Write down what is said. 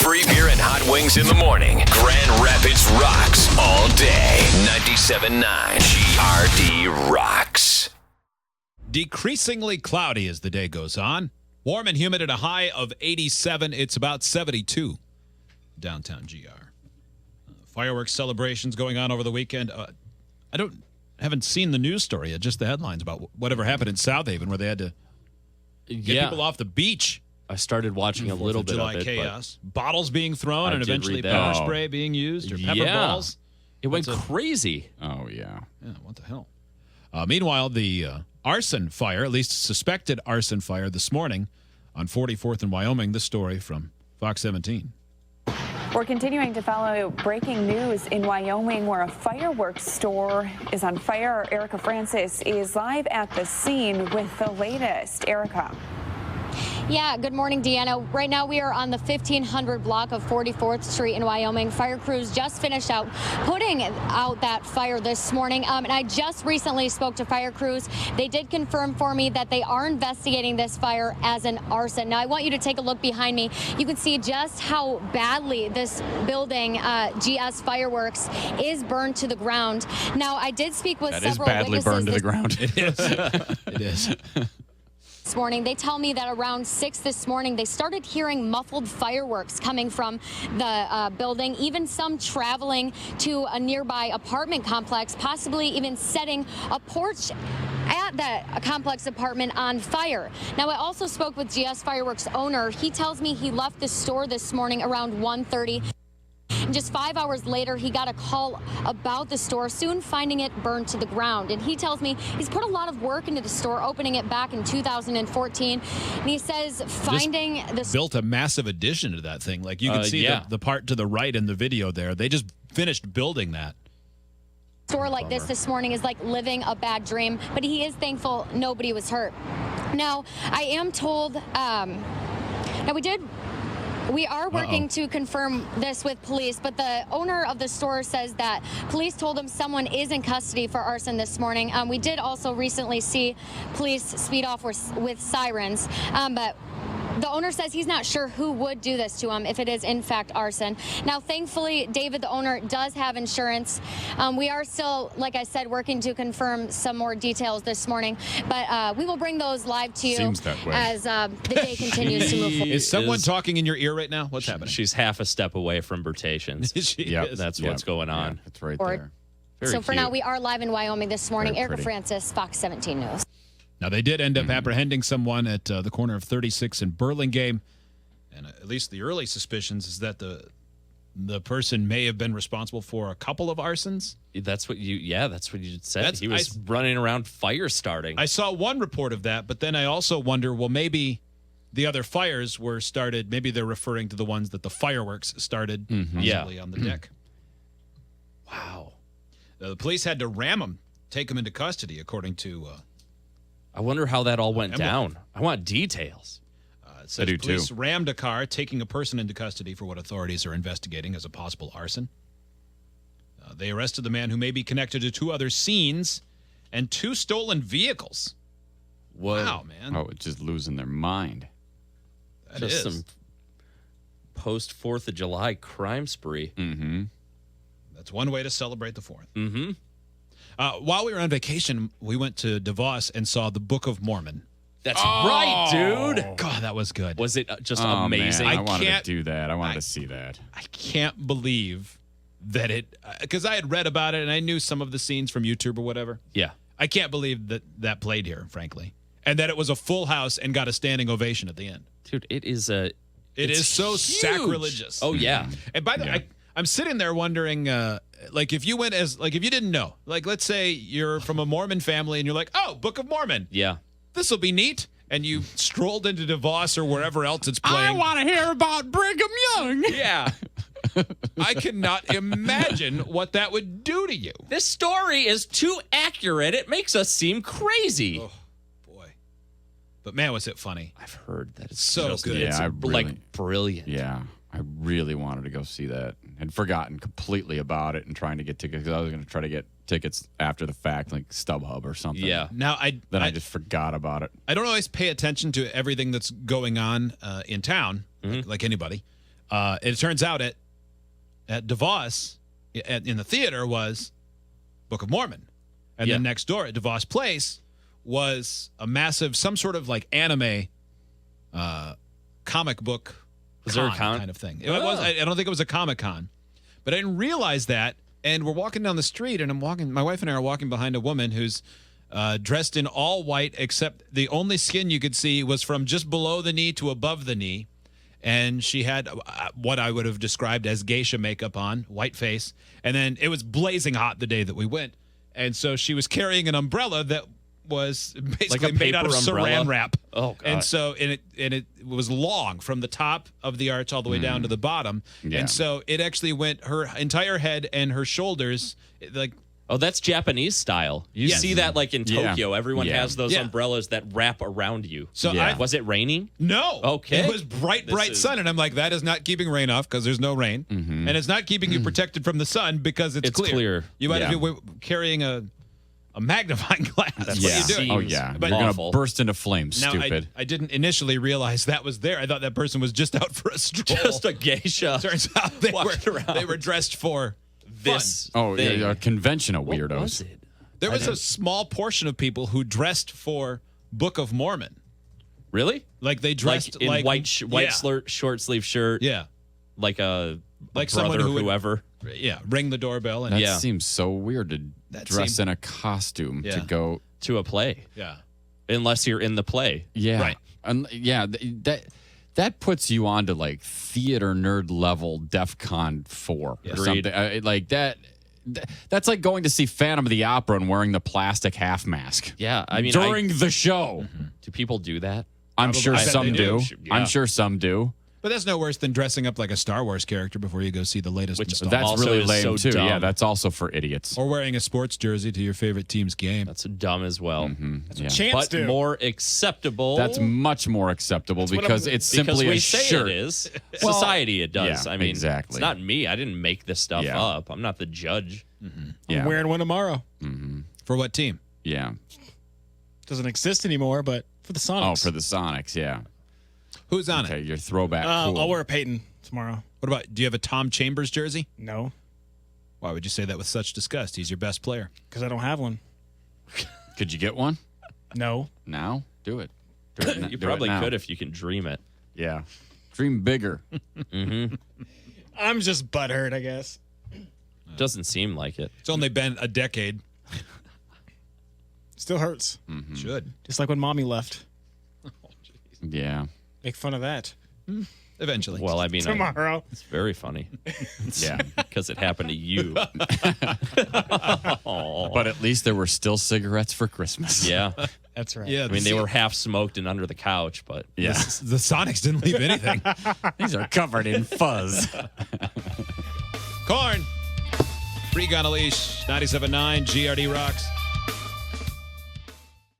Free beer and hot wings in the morning. Grand Rapids rocks all day. 97.9 GRD rocks. Decreasingly cloudy as the day goes on. Warm and humid at a high of 87. It's about 72 downtown GR. Fireworks celebrations going on over the weekend. Haven't seen the news story yet, just the headlines about whatever happened in South Haven where they had to get people off the beach. I started watching a little bit July of it. chaos. Bottles being thrown and eventually pepper spray being used or pepper balls. It went crazy. Oh, yeah. Yeah, what the hell? Meanwhile, the arson fire, at least suspected arson fire this morning on 44th in Wyoming. This story from Fox 17. We're continuing to follow breaking news in Wyoming where a fireworks store is on fire. Erica Francis is live at the scene with the latest. Erica. Yeah, good morning, Deanna. Right now we are on the 1500 block of 44th Street in Wyoming. Fire crews just finished out putting out that fire this morning. And I just recently spoke to fire crews. They did confirm for me that they are investigating this fire as an arson. Now, I want you to take a look behind me. You can see just how badly this building, GS Fireworks, is burned to the ground. Now, I did speak with several witnesses. That is badly burned to the ground. It is. It is. This morning, they tell me that around 6 this morning, they started hearing muffled fireworks coming from the building, even some traveling to a nearby apartment complex, possibly even setting a porch at that complex apartment on fire. Now, I also spoke with GS Fireworks owner. He tells me he left the store this morning around 1:30. And just 5 hours later, he got a call about the store, soon finding it burned to the ground. And he tells me he's put a lot of work into the store, opening it back in 2014. And he says finding the built a massive addition to that thing. Like you can see the part to the right in the video there. They just finished building that. Store like this morning is like living a bad dream, but he is thankful nobody was hurt. Now, I am told, we are working to confirm this with police, but the owner of the store says that police told him someone is in custody for arson this morning. We did also recently see police speed off with sirens, but the owner says he's not sure who would do this to him if it is, in fact, arson. Now, thankfully, David, the owner, does have insurance. We are still, like I said, working to confirm some more details this morning, but we will bring those live to you as the day continues to move forward. Is someone talking in your ear right now? What's happening? She's half a step away from Bertations. That's what's going on. Yeah, it's right there. So for now, we are live in Wyoming this morning. Erica Francis, Fox 17 News. Now, they did end up apprehending someone at the corner of 36 and Burlingame, and at least the early suspicions is that the person may have been responsible for a couple of arsons. That's what you said. He was running around fire starting. I saw one report of that, but then I also wonder, well, maybe the other fires were started. Maybe they're referring to the ones that the fireworks started possibly on the deck. Wow. The police had to ram him, take him into custody, according to... I wonder how that all went down. I want details. It says police rammed a car, taking a person into custody for what authorities are investigating as a possible arson. They arrested the man who may be connected to 2 other scenes and 2 stolen vehicles. Whoa. Wow, man. Oh, it's just losing their mind. That just is some post-4th of July crime spree. Mm-hmm. That's one way to celebrate the 4th. Mm-hmm. While we were on vacation, we went to DeVos and saw the Book of Mormon. That's right, dude. God, that was good. Was it just amazing? Man, I wanted to do that. I wanted to see that. I can't believe that because I had read about it and I knew some of the scenes from YouTube or whatever. Yeah. I can't believe that played here, frankly. And that it was a full house and got a standing ovation at the end. Dude, it is so huge. sacrilegious. Oh, yeah. And by the way, I'm sitting there wondering, if you went if you didn't know, let's say you're from a Mormon family and you're like, oh, Book of Mormon. Yeah. This will be neat. And you strolled into DeVos or wherever else it's playing. I want to hear about Brigham Young. Yeah. I cannot imagine what that would do to you. This story is too accurate. It makes us seem crazy. Oh, boy. But man, was it funny. I've heard that it's so good. It's Yeah, brilliant. Yeah, I really wanted to go see that. Had forgotten completely about it and trying to get tickets because I was going to try to get tickets after the fact, like StubHub or something. Yeah. Now I just forgot about it. I don't always pay attention to everything that's going on in town, like anybody. It turns out at DeVos, in the theater, was Book of Mormon. And then next door at DeVos Place was a massive, some sort of like anime comic book Was there a con? kind of thing. It was, I don't think it was a Comic-Con. But I didn't realize that. And we're walking down the street, and my wife and I are walking behind a woman who's dressed in all white, except the only skin you could see was from just below the knee to above the knee. And she had what I would have described as geisha makeup on, white face. And then it was blazing hot the day that we went. And so she was carrying an umbrella that was basically Like a made out of paper umbrella? saran wrap. Oh, God. And so it was long from the top of the arch all the way down to the bottom. Yeah. And so it actually went her entire head and her shoulders, like, Oh, that's Japanese style. You Yes. see that like in Yeah. Tokyo. Everyone Yeah. has those Yeah. umbrellas that wrap around you. So Yeah. Was it raining? no. Okay. It was bright This is- sun. And I'm like, that is not keeping rain off because there's no rain. And it's not keeping you protected from the sun because it's It's clear. You might Yeah. have been carrying a magnifying glass. That's yeah. what you do. Oh, Seems yeah. But- You're going awful. to burst into flames, Now, stupid. I didn't initially realize that was there. I thought that person was just out for a stroll. Just a geisha. Turns out they walking around. were dressed for This Oh, thing. yeah, a convention of What weirdos. was it? There was a small portion of people who dressed for Book of Mormon. Really? Like they dressed Like in white yeah. short sleeve shirt. Yeah. Like a Like brother, someone who would- whoever. Yeah. Ring the doorbell and That Yeah. seems so weird to That dress seemed- in a costume Yeah. to go. To a play. yeah. Unless you're in the play. Yeah. Right. And yeah, that puts you on to like theater nerd level DEF CON 4 or Agreed. something. Like that. That's like going to see Phantom of the Opera and wearing the plastic half mask. Yeah. I mean, during the show. do people do that? I'm Probably. sure I bet some they do. do. Yeah. I'm sure some do. But that's no worse than dressing up like a Star Wars character before you go see the latest Which- installment. That's Also really is lame so too. dumb. Yeah, that's also for idiots. Or wearing a sports jersey to your favorite team's game. That's dumb as well. Yeah. Champs But do. more acceptable. That's much more acceptable what because I'm- it's because simply we a say shirt. it is. Well, Society, it does. yeah, I mean, exactly. It's not me. I didn't make this stuff Yeah. up. I'm not the judge. Yeah. I'm wearing one tomorrow. For what team? Yeah. Doesn't exist anymore, but for the Sonics. Oh, for the Sonics, yeah. Who's on Okay, it? your throwback. Cool. I'll wear a Peyton tomorrow. What about, do you have a Tom Chambers jersey? No, Why would you say that with such disgust? He's your best player. because I don't have one. Could you get one No. now? Do it. Do it, You do it probably now. could if you can dream it. Yeah. Dream bigger. I'm just butthurt, I guess. Doesn't seem like it. It's only been a decade. Still hurts. Should. Just like when mommy left. Yeah. Make fun of that. Eventually. Well, I mean, Tomorrow. it's very funny Yeah. because it happened to you. But at least there were still cigarettes for Christmas. Yeah. That's right. yeah, I mean, they were half smoked and under the couch, but Yeah. the Sonics didn't leave anything. These are covered in fuzz. Corn. Free gun a leash. 97.9 GRD rocks.